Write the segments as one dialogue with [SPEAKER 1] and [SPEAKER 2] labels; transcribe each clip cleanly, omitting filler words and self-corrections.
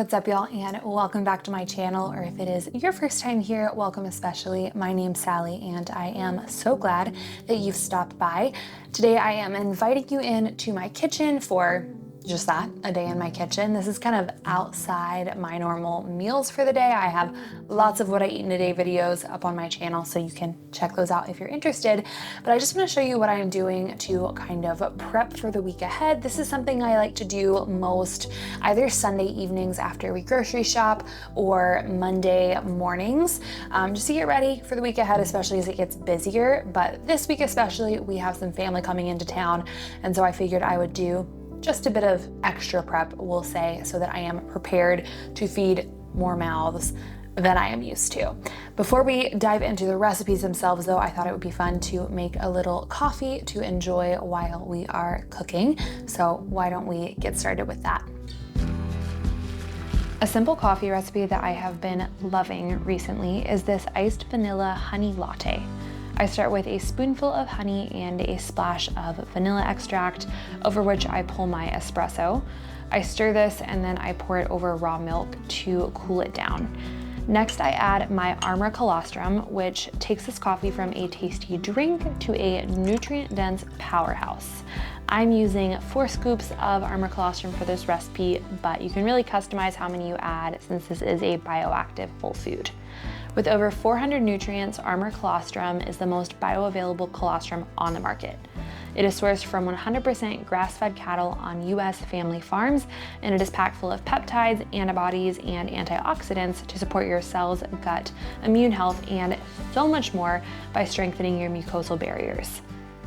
[SPEAKER 1] What's up, y'all, and welcome back to my channel, or if it is your first time here, welcome especially. My name's Sally, and I am so glad that you've stopped by. Today I am inviting you into my kitchen for just that, a day in my kitchen. This is kind of outside my normal meals for the day. I have lots of what I eat in a day videos up on my channel, so you can check those out if you're interested. But I just want to show you what I'm doing to kind of prep for the week ahead. This is something I like to do most either Sunday evenings after we grocery shop or Monday mornings, just to get ready for the week ahead, especially as it gets busier. But this week especially, we have some family coming into town, and so I figured I would do just a bit of extra prep, we'll say, so that I am prepared to feed more mouths than I am used to. Before we dive into the recipes themselves, though, I thought it would be fun to make a little coffee to enjoy while we are cooking. So why don't we get started with that? A simple coffee recipe that I have been loving recently is this iced vanilla honey latte. I start with a spoonful of honey and a splash of vanilla extract, over which I pull my espresso. I stir this and then I pour it over raw milk to cool it down. Next, I add my Armour colostrum, which takes this coffee from a tasty drink to a nutrient-dense powerhouse. I'm using 4 scoops of Armour colostrum for this recipe, but you can really customize how many you add since this is a bioactive whole food. With over 400 nutrients, Armour colostrum is the most bioavailable colostrum on the market. It is sourced from 100% grass-fed cattle on U.S. family farms, and it is packed full of peptides, antibodies, and antioxidants to support your cells, gut, immune health, and so much more by strengthening your mucosal barriers.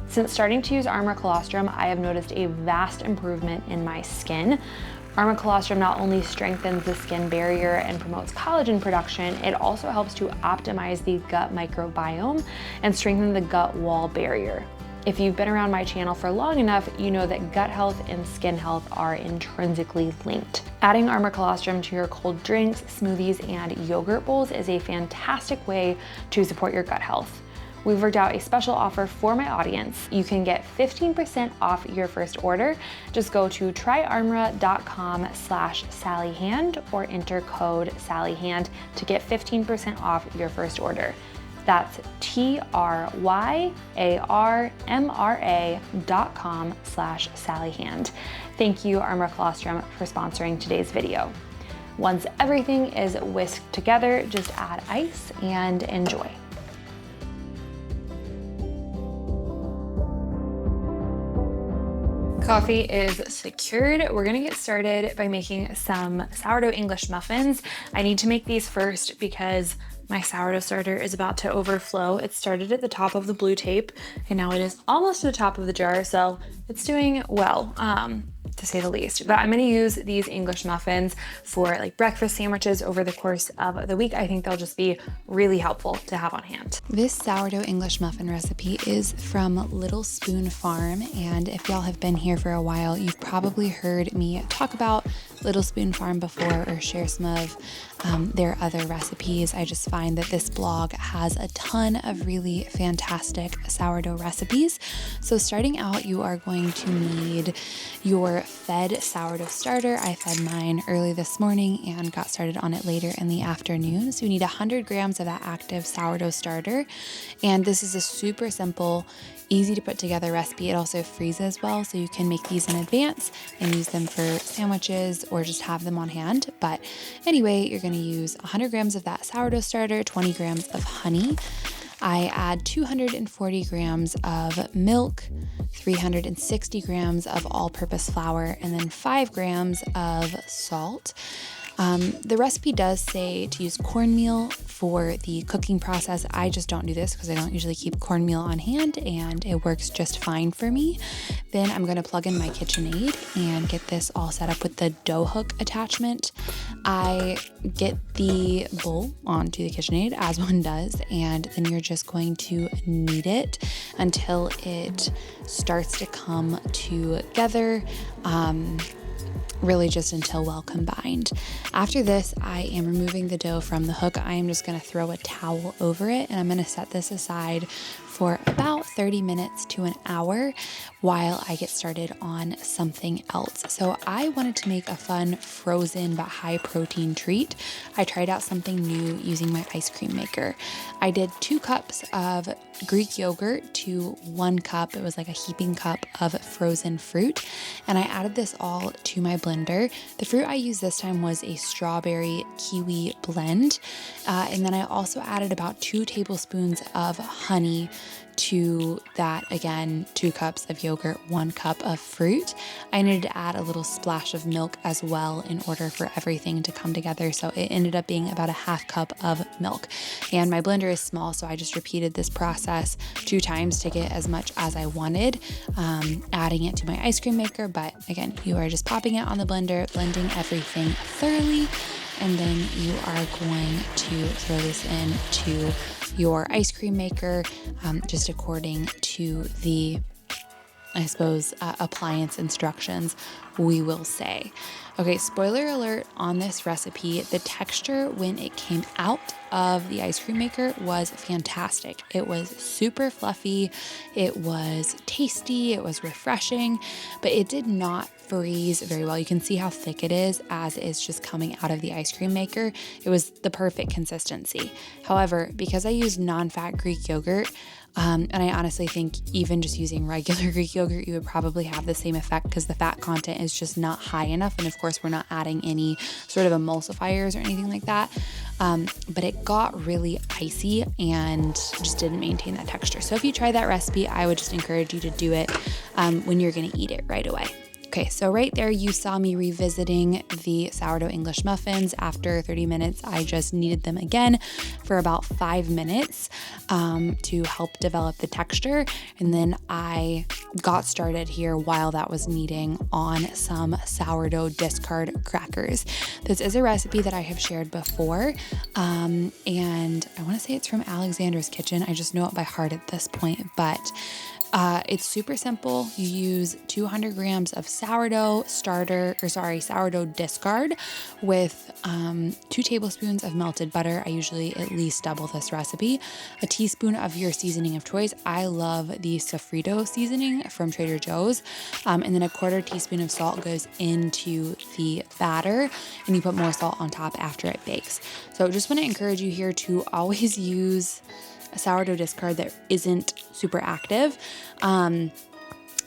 [SPEAKER 1] Since starting to use Armour colostrum, I have noticed a vast improvement in my skin. Armour colostrum not only strengthens the skin barrier and promotes collagen production, it also helps to optimize the gut microbiome and strengthen the gut wall barrier. If you've been around my channel for long enough, you know that gut health and skin health are intrinsically linked. Adding Armour colostrum to your cold drinks, smoothies, and yogurt bowls is a fantastic way to support your gut health. We've worked out a special offer for my audience. You can get 15% off your first order. Just go to tryarmour.com/sallyhand or enter code sallyhand to get 15% off your first order. That's tryarmra.com/sallyhand. Thank you, Armour colostrum, for sponsoring today's video. Once everything is whisked together, just add ice and enjoy. Coffee is secured. We're gonna get started by making some sourdough English muffins. I need to make these first because my sourdough starter is about to overflow. It started at the top of the blue tape and now it is almost to the top of the jar, so it's doing well, to say the least. But I'm gonna use these English muffins for like breakfast sandwiches over the course of the week. I think they'll just be really helpful to have on hand. This sourdough English muffin recipe is from Little Spoon Farm, and if y'all have been here for a while, you've probably heard me talk about Little Spoon Farm before or share some of their other recipes. I just find that this blog has a ton of really fantastic sourdough recipes. So starting out, you are going to need your fed sourdough starter. I fed mine early this morning and got started on it later in the afternoon. So you need 100 grams of that active sourdough starter. And this is a super simple, easy to put together recipe. It also freezes well, so you can make these in advance and use them for sandwiches or just have them on hand. But anyway, you're going to use 100 grams of that sourdough starter, 20 grams of honey. I add 240 grams of milk, 360 grams of all-purpose flour, and then 5 grams of salt. The recipe does say to use cornmeal for the cooking process. I just don't do this because I don't usually keep cornmeal on hand and it works just fine for me. Then I'm going to plug in my KitchenAid and get this all set up with the dough hook attachment. I get the bowl onto the KitchenAid as one does, and then you're just going to knead it until it starts to come together. really just until well combined. After this, I am removing the dough from the hook. I am just going to throw a towel over it, and I'm going to set this aside for about 30 minutes to an hour while I get started on something else. So I wanted to make a fun frozen but high protein treat. I tried out something new using my ice cream maker. I did 2 cups of Greek yogurt to 1 cup. It was like a heaping cup of frozen fruit. And I added this all to my blender. The fruit I used this time was a strawberry kiwi blend. And then I also added about 2 tablespoons of honey to that. Again, 2 cups of yogurt, 1 cup of fruit. I needed to add a little splash of milk as well in order for everything to come together. So it ended up being about a 1/2 cup of milk. And my blender is small, so I just repeated this process 2 times to get as much as I wanted, adding it to my ice cream maker. But again, you are just popping it on the blender, blending everything thoroughly, and then you are going to throw this into your ice cream maker, just according to the, I suppose, appliance instructions, we will say. Okay, spoiler alert on this recipe, the texture when it came out of the ice cream maker was fantastic. It was super fluffy, it was tasty, it was refreshing, but it did not freeze very well. You can see how thick it is as it's just coming out of the ice cream maker. It was the perfect consistency. However, because I used non-fat Greek yogurt, and I honestly think even just using regular Greek yogurt, you would probably have the same effect because the fat content is just not high enough. And of course, we're not adding any sort of emulsifiers or anything like that. But it got really icy and just didn't maintain that texture. So if you try that recipe, I would just encourage you to do it when you're going to eat it right away. Okay, so right there you saw me revisiting the sourdough English muffins. After 30 minutes, I just kneaded them again for about 5 minutes to help develop the texture. And then I got started here while that was kneading on some sourdough discard crackers. This is a recipe that I have shared before, and I want to say it's from Alexandra's Kitchen. I just know it by heart at this point, but it's super simple. You use 200 grams of sourdough discard with 2 tablespoons of melted butter. I usually at least double this recipe. A teaspoon of your seasoning of choice. I love the sofrito seasoning from Trader Joe's. And then a 1/4 teaspoon of salt goes into the batter, and you put more salt on top after it bakes. So just want to encourage you here to always use a sourdough discard that isn't super active.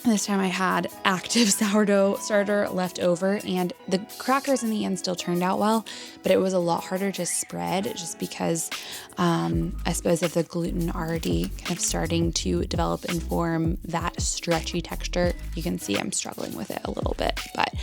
[SPEAKER 1] This time I had active sourdough starter left over, and the crackers in the end still turned out well, but it was a lot harder to spread just because I suppose of the gluten already kind of starting to develop and form that stretchy texture. You can see I'm struggling with it a little bit, but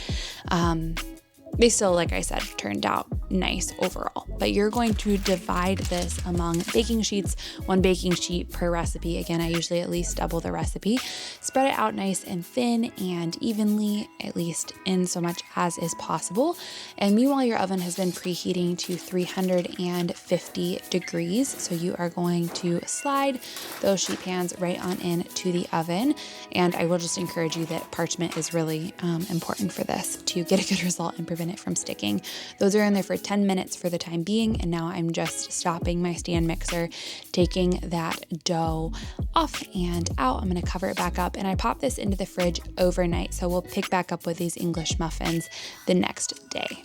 [SPEAKER 1] they still, like I said, turned out nice overall. But you're going to divide this among baking sheets, 1 baking sheet per recipe. Again, I usually at least double the recipe. Spread it out nice and thin and evenly, at least in so much as is possible. And meanwhile, your oven has been preheating to 350 degrees. So you are going to slide those sheet pans right on into the oven. And I will just encourage you that parchment is really important for this to get a good result and prevent it from sticking. Those are in there for 10 minutes for the time being, and now I'm just stopping my stand mixer, taking that dough off and out. I'm going to cover it back up, and I pop this into the fridge overnight, so we'll pick back up with these English muffins the next day.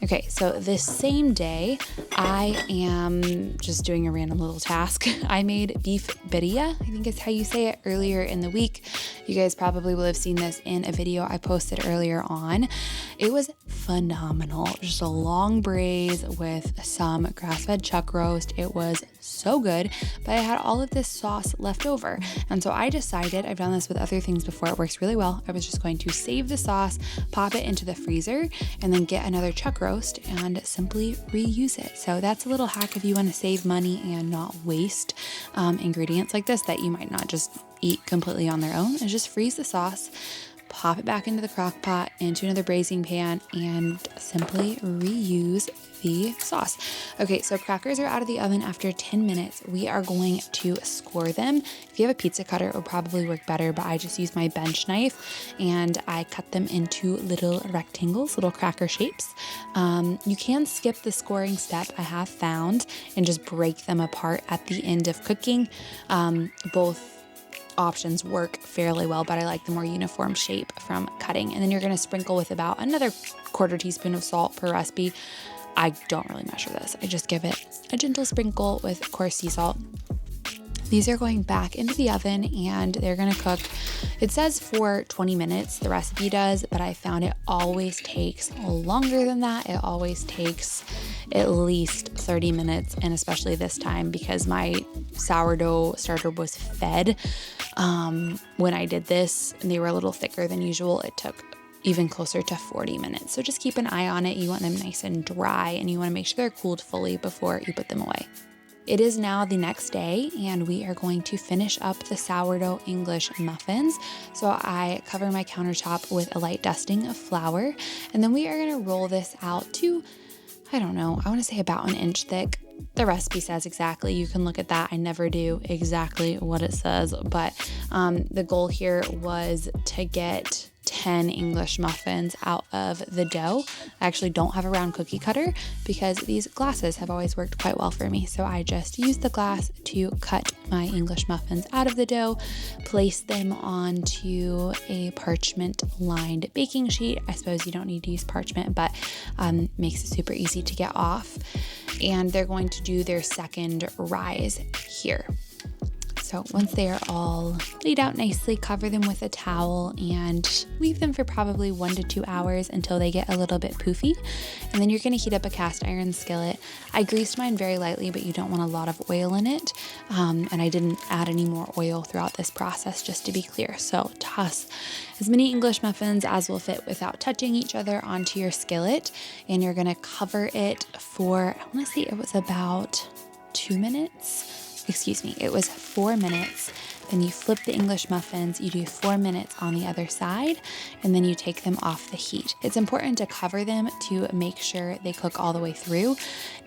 [SPEAKER 1] Okay, so this same day, I am just doing a random little task. I made beef birria, I think is how you say it, earlier in the week. You guys probably will have seen this in a video I posted earlier on. It was phenomenal. Just a long braise with some grass-fed chuck roast. It was so good, but I had all of this sauce left over. And so I decided, I've done this with other things before, it works really well. I was just going to save the sauce, pop it into the freezer, and then get another chuck roast and simply reuse it. So that's a little hack if you want to save money and not waste ingredients like this that you might not just eat completely on their own, is just freeze the sauce,
[SPEAKER 2] pop it back into the crock pot, into another braising pan, and simply reuse the sauce. Okay, so crackers are out of the oven after 10 minutes. We are going to score them. If you have a pizza cutter, it would probably work better, but I just use my bench knife and I cut them into little rectangles, little cracker shapes. You can skip the scoring step, I have found, and just break them apart at the end of cooking. Both options work fairly well, but I like the more uniform shape from cutting. And then you're going to sprinkle with about another 1/4 teaspoon of salt per recipe. I don't really measure this. I just give it a gentle sprinkle with coarse sea salt. These are going back into the oven and they're going to cook. It says for 20 minutes, the recipe does, but I found it always takes longer than that. It always takes at least 30 minutes, and especially this time because my sourdough starter was fed when I did this and they were a little thicker than usual. It took even closer to 40 minutes. So just keep an eye on it. You want them nice and dry and you want to make sure they're cooled fully before you put them away. It is now the next day and we are going to finish up the sourdough English muffins. So I cover my countertop with a light dusting of flour, and then we are going to roll this out to, I don't know, I want to say about 1 inch thick. The recipe says exactly. You can look at that. I never do exactly what it says, but the goal here was to get 10 English muffins out of the dough. I actually don't have a round cookie cutter because these glasses have always worked quite well for me. So I just used the glass to cut my English muffins out of the dough, place them onto a parchment lined baking sheet. I suppose you don't need to use parchment, but makes it super easy to get off. And they're going to do their second rise here. So once they are all laid out nicely, cover them with a towel and leave them for probably 1 to 2 hours until they get a little bit poofy. And then you're going to heat up a cast iron skillet. I greased mine very lightly, but you don't want a lot of oil in it. And I didn't add any more oil throughout this process, just to be clear. So toss as many English muffins as will fit without touching each other onto your skillet. And you're going to cover it for, I want to say it was about 2 minutes. Excuse me, it was 4 minutes. Then you flip the English muffins, you do 4 minutes on the other side, and then you take them off the heat. It's important to cover them to make sure they cook all the way through.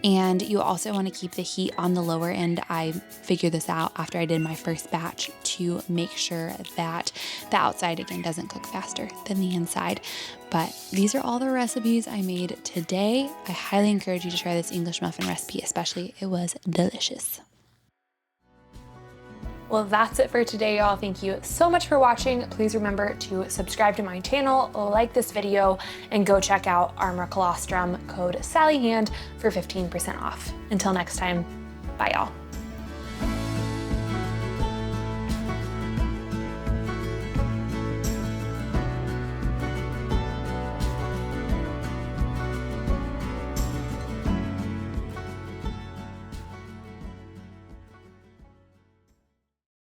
[SPEAKER 2] And you also want to keep the heat on the lower end. I figured this out after I did my first batch to make sure that the outside again doesn't cook faster than the inside. But these are all the recipes I made today. I highly encourage you to try this English muffin recipe, especially. It was delicious.
[SPEAKER 1] Well, that's it for today, y'all. Thank you so much for watching. Please remember to subscribe to my channel, like this video, and go check out Armor Colostrum, code SallyHand for 15% off. Until next time, bye y'all.